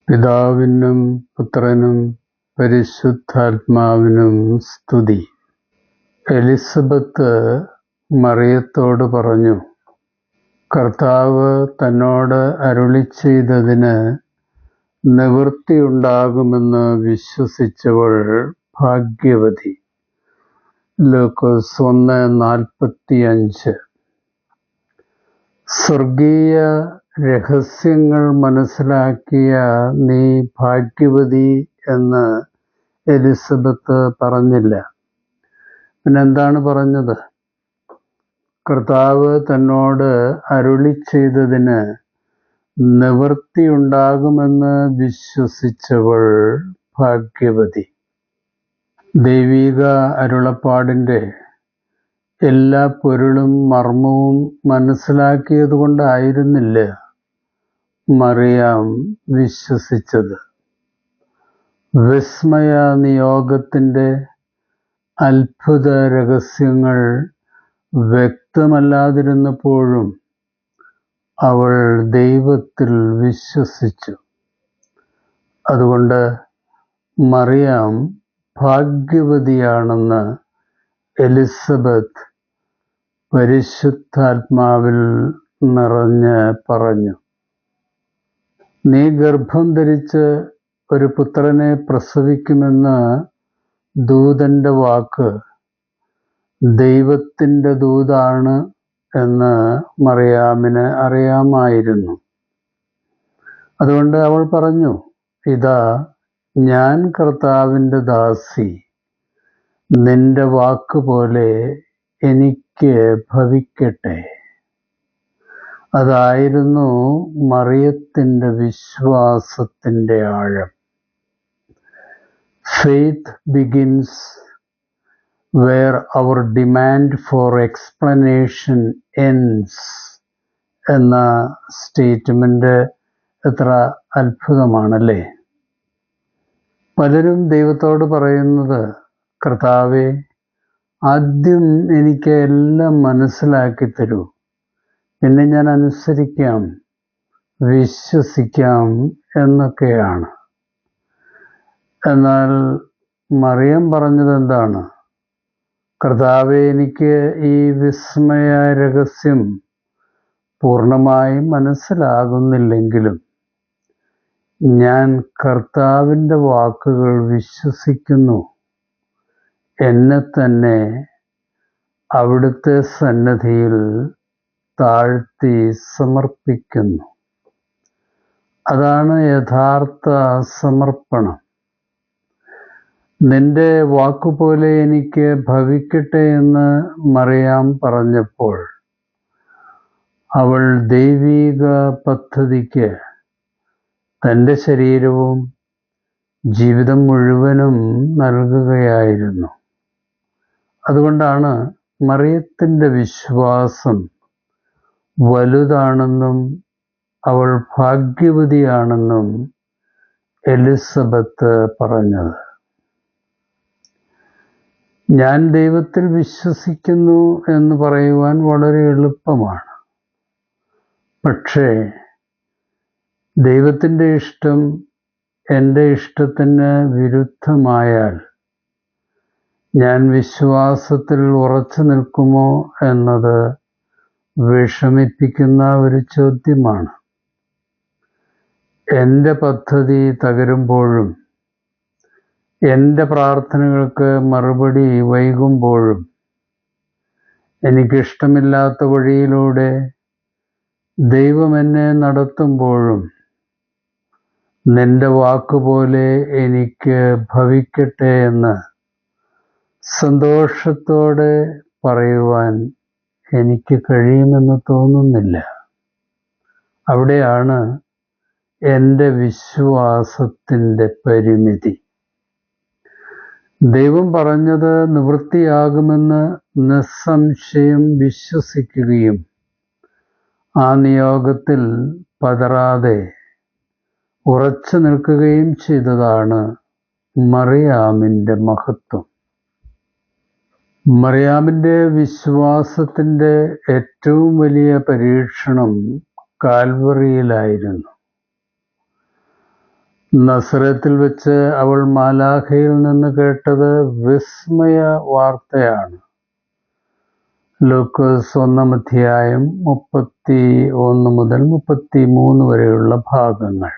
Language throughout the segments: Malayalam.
പിതാവിനും പുത്രനും പരിശുദ്ധാത്മാവിനും സ്തുതി. എലിസബത്ത് മറിയത്തോട് പറഞ്ഞു, കർത്താവ് തന്നോട് അരുളിച്ചെയ്തതിന് നിവൃത്തിയുണ്ടാകുമെന്ന് വിശ്വസിച്ചവൾ ഭാഗ്യവതി. ലൂക്കോസ് 1:45. സ്വർഗീയ രഹസ്യങ്ങൾ മനസ്സിലാക്കിയ നീ ഭാഗ്യവതി എന്ന് എലിസബത്ത് പറഞ്ഞില്ല. പിന്നെന്താണ് പറഞ്ഞത്? കർത്താവ് തന്നോട് അരുളിച്ചെയ്തതിന് നിവൃത്തിയുണ്ടാകുമെന്ന് വിശ്വസിച്ചവൾ ഭാഗ്യവതി. ദൈവിക അരുളപ്പാടിൻ്റെ എല്ലാ പൊരുളും മർമ്മവും മനസ്സിലാക്കിയതുകൊണ്ടായിരുന്നില്ല മറിയാം വിശ്വസിച്ചത്. വിസ്മയ നിയോഗത്തിൻ്റെ അത്ഭുത രഹസ്യങ്ങൾ വ്യക്തമല്ലാതിരുന്നപ്പോഴും അവൾ ദൈവത്തിൽ വിശ്വസിച്ചു. അതുകൊണ്ട് മറിയാം ഭാഗ്യവതിയാണെന്ന് എലിസബത്ത് പരിശുദ്ധാത്മാവിൽ നിറഞ്ഞ് പറഞ്ഞു. നീ ഗർഭം ധരിച്ച് ഒരു പുത്രനെ പ്രസവിക്കുമെന്ന് ദൂതന്റെ വാക്ക് ദൈവത്തിൻ്റെ ദൂതാണ് എന്ന് മറിയാമിന് അറിയാമായിരുന്നു. അതുകൊണ്ട് അവൾ പറഞ്ഞു, ഇതാ ഞാൻ കർത്താവിൻ്റെ ദാസി, നിന്റെ വാക്കുപോലെ എനിക്ക് ഭവിക്കട്ടെ. അതായിരുന്നു മറിയത്തിൻ്റെ വിശ്വാസത്തിൻ്റെ ആഴം. Faith begins where our demand for explanation ends എന്ന സ്റ്റേറ്റ്മെന്റ് എത്ര അത്ഭുതമാണല്ലേ. പലരും ദൈവത്തോട് പറയുന്നത്, കർത്താവേ, ആദ്യം എനിക്ക് എല്ലാം മനസ്സിലാക്കി തരൂ, പിന്നെ ഞാൻ അനുസരിക്കാം, വിശ്വസിക്കാം എന്നൊക്കെയാണ്. എന്നാൽ മറിയം പറഞ്ഞത് എന്താണ്? കർത്താവേ, എനിക്ക് ഈ വിസ്മയ രഹസ്യം പൂർണ്ണമായും മനസ്സിലാകുന്നില്ലെങ്കിലും ഞാൻ കർത്താവിൻ്റെ വാക്കുകൾ വിശ്വസിക്കുന്നു, എന്നെ തന്നെ അവിടുത്തെ സന്നിധിയിൽ താഴ്ത്തി സമർപ്പിക്കുന്നു. അതാണ് യഥാർത്ഥ സമർപ്പണം. നിന്റെ വാക്കുപോലെ എനിക്ക് ഭവിക്കട്ടെ എന്ന് മറിയാം പറഞ്ഞപ്പോൾ അവൾ ദൈവിക പദ്ധതിക്ക് തൻ്റെ ശരീരവും ജീവിതം മുഴുവനും നൽകുകയായിരുന്നു. അതുകൊണ്ടാണ് മറിയത്തിൻ്റെ വിശ്വാസം വലുതാണെന്നും അവൾ ഭാഗ്യവതിയാണെന്നും എലിസബത്ത് പറഞ്ഞത്. ഞാൻ ദൈവത്തിൽ വിശ്വസിക്കുന്നു എന്ന് പറയുവാൻ വളരെ എളുപ്പമാണ്. പക്ഷേ ദൈവത്തിൻ്റെ ഇഷ്ടം എൻ്റെ ഇഷ്ടത്തിന് വിരുദ്ധമായാൽ ഞാൻ വിശ്വാസത്തിൽ ഉറച്ചു നിൽക്കുമോ എന്നത് വിഷമിപ്പിക്കുന്ന ഒരു ചോദ്യമാണ്. എൻ്റെ പദ്ധതി തകരുമ്പോഴും എൻ്റെ പ്രാർത്ഥനകൾക്ക് മറുപടി വൈകുമ്പോഴും എനിക്കിഷ്ടമില്ലാത്ത വഴിയിലൂടെ ദൈവം എന്നെ നടത്തുമ്പോഴും നിന്റെ വാക്കുപോലെ എനിക്ക് ഭവിക്കട്ടെ എന്ന് സന്തോഷത്തോടെ പറയുവാൻ എനിക്ക് കഴിയുമെന്ന് തോന്നുന്നില്ല. അവിടെയാണ് എൻ്റെ വിശ്വാസത്തിൻ്റെ പരിമിതി. ദൈവം പറഞ്ഞത് നിവൃത്തിയാകുമെന്ന് നിസ്സംശയം വിശ്വസിക്കുകയും ആ നിയോഗത്തിൽ പതറാതെ ഉറച്ചു നിൽക്കുകയും ചെയ്തതാണ് മറിയാമിൻ്റെ മഹത്വം. മറിയാമിൻ്റെ വിശ്വാസത്തിൻ്റെ ഏറ്റവും വലിയ പരീക്ഷണം കാൽവറിയിലായിരുന്നു. നസറത്തിൽ വെച്ച് അവൾ മാലാഖയിൽ നിന്ന് കേട്ടത് വിസ്മയ വാർത്തയാണ്. ലൂക്കോസ് 1 അധ്യായം 31 മുതൽ 33 വരെയുള്ള ഭാഗങ്ങൾ.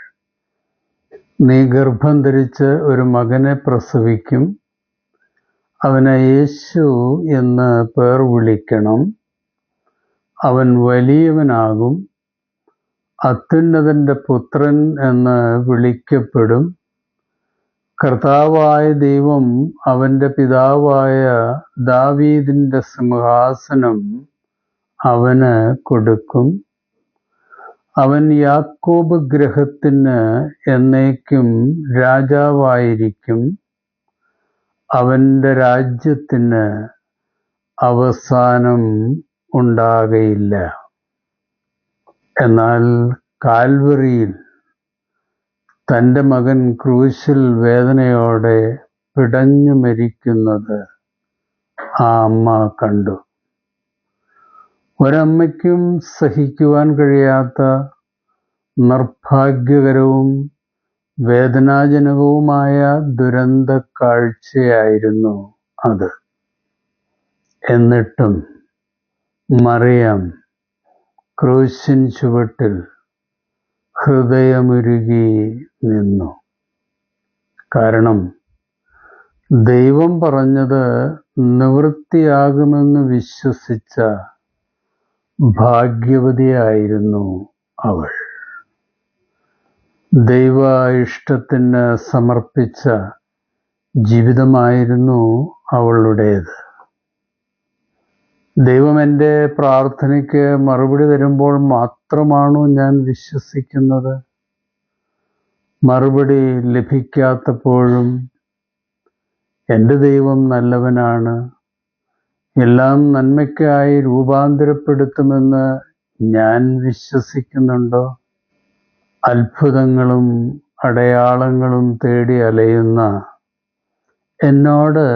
നീ ഗർഭം ധരിച്ച് ഒരു മകനെ പ്രസവിക്കും, അവനെ യേശു എന്ന് പേർ വിളിക്കണം. അവൻ വലിയവനാകും, അത്യുന്നതന്റെ പുത്രൻ എന്ന് വിളിക്കപ്പെടും. കർത്താവായ ദൈവം അവന്റെ പിതാവായ ദാവീദിന്റെ സിംഹാസനം അവന് കൊടുക്കും. അവൻ യാക്കോബ് ഗൃഹത്തിന് എന്നേക്കും രാജാവായിരിക്കും. അവന്റെ രാജ്യത്തിന് അവസാനം ഉണ്ടാകയില്ല. എന്നാൽ കാൽവറിയിൽ തൻ്റെ മകൻ ക്രൂശിൽ വേദനയോടെ പിടഞ്ഞു മരിക്കുന്നത് ആ അമ്മ കണ്ടു. ഒരമ്മയ്ക്കും സഹിക്കുവാൻ കഴിയാത്ത നിർഭാഗ്യകരവും വേദനാജനകവുമായ ദുരന്ത കാഴ്ചയായിരുന്നു അത്. എന്നിട്ടും മറിയം ക്രൂശിൻ ചുവട്ടിൽ ഹൃദയമുരുകി നിന്നു. കാരണം ദൈവം പറഞ്ഞത് നിവൃത്തിയാകുമെന്ന് വിശ്വസിച്ച ഭാഗ്യവതിയായിരുന്നു അവൾ. ദൈവ ഇഷ്ടത്തിന് സമർപ്പിച്ച ജീവിതമായിരുന്നു അവളുടേത്. ദൈവം എൻ്റെ പ്രാർത്ഥനയ്ക്ക് മറുപടി തരുമ്പോൾ മാത്രമാണോ ഞാൻ വിശ്വസിക്കുന്നത്? മറുപടി ലഭിക്കാത്തപ്പോഴും എൻ്റെ ദൈവം നല്ലവനാണ്, എല്ലാം നന്മയ്ക്കായി രൂപാന്തരപ്പെടുത്തുമെന്ന് ഞാൻ വിശ്വസിക്കുന്നുണ്ടോ? അത്ഭുതങ്ങളും അടയാളങ്ങളും തേടി അലയുന്ന എന്നോട്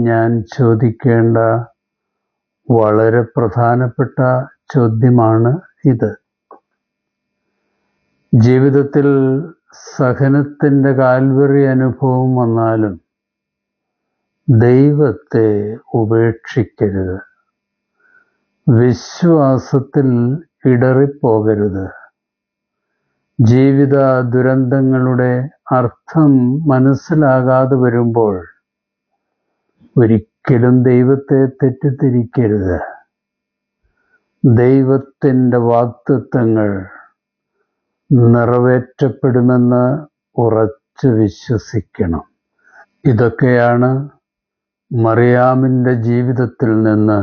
ഞാൻ ചോദിക്കേണ്ട വളരെ പ്രധാനപ്പെട്ട ചോദ്യമാണ് ഇത്. ജീവിതത്തിൽ സഹനത്തിൻ്റെ കാൽവറി അനുഭവം വന്നാലും ദൈവത്തെ ഉപേക്ഷിക്കരുത്. വിശ്വാസത്തിൽ ഇടറിപ്പോകരുത്. ജീവിത ദുരന്തങ്ങളുടെ അർത്ഥം മനസ്സിലാകാതെ വരുമ്പോൾ ഒരിക്കലും ദൈവത്തെ തെറ്റിദ്ധരിക്കരുത്. ദൈവത്തിൻ്റെ വാഗ്ദത്തങ്ങൾ നിറവേറ്റപ്പെടുമെന്ന് ഉറച്ചു വിശ്വസിക്കണം. ഇതൊക്കെയാണ് മറിയാമിൻ്റെ ജീവിതത്തിൽ നിന്ന്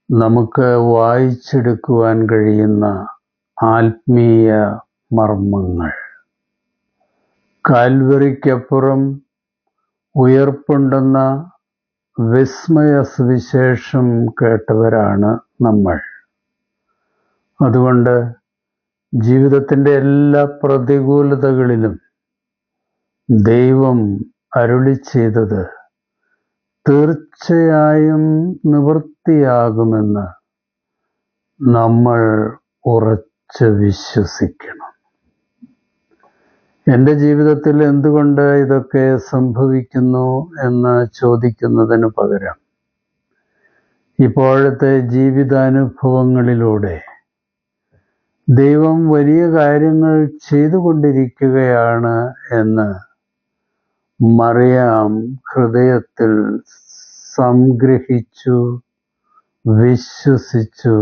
നമുക്ക് വായിച്ചെടുക്കുവാൻ കഴിയുന്ന ആത്മീയ മർമ്മങ്ങൾ. കാൽവറിക്കപ്പുറം ഉയർപ്പുണ്ടെന്ന വിസ്മയ സുവിശേഷം കേട്ടവരാണ് നമ്മൾ. അതുകൊണ്ട് ജീവിതത്തിൻ്റെ എല്ലാ പ്രതികൂലതകളിലും ദൈവം അരുളി ചെയ്തത് തീർച്ചയായും നിവൃത്തിയാകുമെന്ന് നമ്മൾ ഉറച്ചു വിശ്വസിക്കണം. എൻ്റെ ജീവിതത്തിൽ എന്തുകൊണ്ട് ഇതൊക്കെ സംഭവിക്കുന്നു എന്ന് ചോദിക്കുന്നതിന് പകരം ഇപ്പോഴത്തെ ജീവിതാനുഭവങ്ങളിലൂടെ ദൈവം വലിയ കാര്യങ്ങൾ ചെയ്തുകൊണ്ടിരിക്കുകയാണ് എന്ന് മറിയാം ഹൃദയത്തിൽ സംഗ്രഹിച്ചു, വിശ്വസിച്ചു,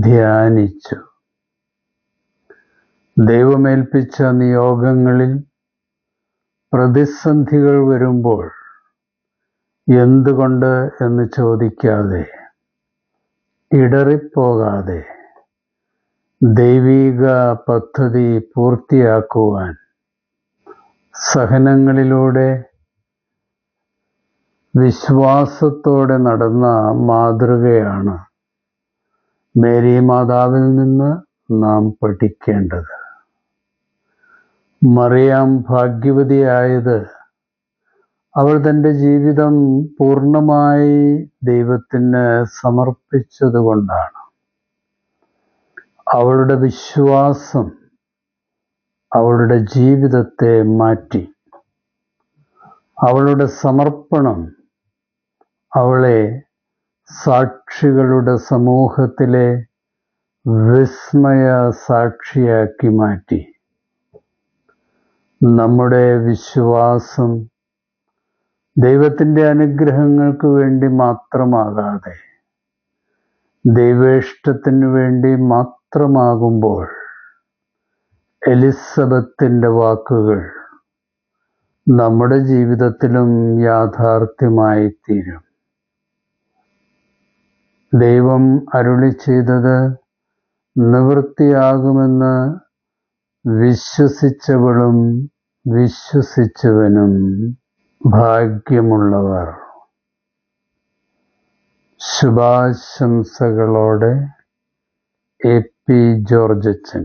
ധ്യാനിച്ചു. ദൈവമേൽപ്പിച്ച നിയോഗങ്ങളിൽ പ്രതിസന്ധികൾ വരുമ്പോൾ എന്തുകൊണ്ട് എന്ന് ചോദിക്കാതെ, ഇടറിപ്പോകാതെ ദൈവിക പദ്ധതി പൂർത്തിയാക്കുവാൻ സഹനങ്ങളിലൂടെ വിശ്വാസത്തോടെ നടന്ന മാതൃകയാണ് മേരി മാതാവിൽ നിന്ന് നാം പഠിക്കേണ്ടത്. മറിയാം ഭാഗ്യവതിയായത് അവൾ തൻ്റെ ജീവിതം പൂർണ്ണമായി ദൈവത്തിന് സമർപ്പിച്ചതുകൊണ്ടാണ്. അവളുടെ വിശ്വാസം അവളുടെ ജീവിതത്തെ മാറ്റി. അവളുടെ സമർപ്പണം അവളെ സാക്ഷികളുടെ സമൂഹത്തിലെ വിസ്മയ സാക്ഷിയാക്കി മാറ്റി. നമ്മുടെ വിശ്വാസം ദൈവത്തിൻ്റെ അനുഗ്രഹങ്ങൾക്ക് വേണ്ടി മാത്രമാകാതെ ദൈവേഷ്ടത്തിനു വേണ്ടി മാത്രമാകുമ്പോൾ എലിസബത്തിൻ്റെ വാക്കുകൾ നമ്മുടെ ജീവിതത്തിലും യാഥാർത്ഥ്യമായി തീരും. ദൈവം അരുളി ചെയ്തത് നിവൃത്തിയാകുമെന്ന് വിശ്വസിച്ചവളും വിശ്വസിച്ചവനും ഭാഗ്യമുള്ളവർ. ശുഭാശംസകളോടെ എ പി ജോർജച്ചൻ.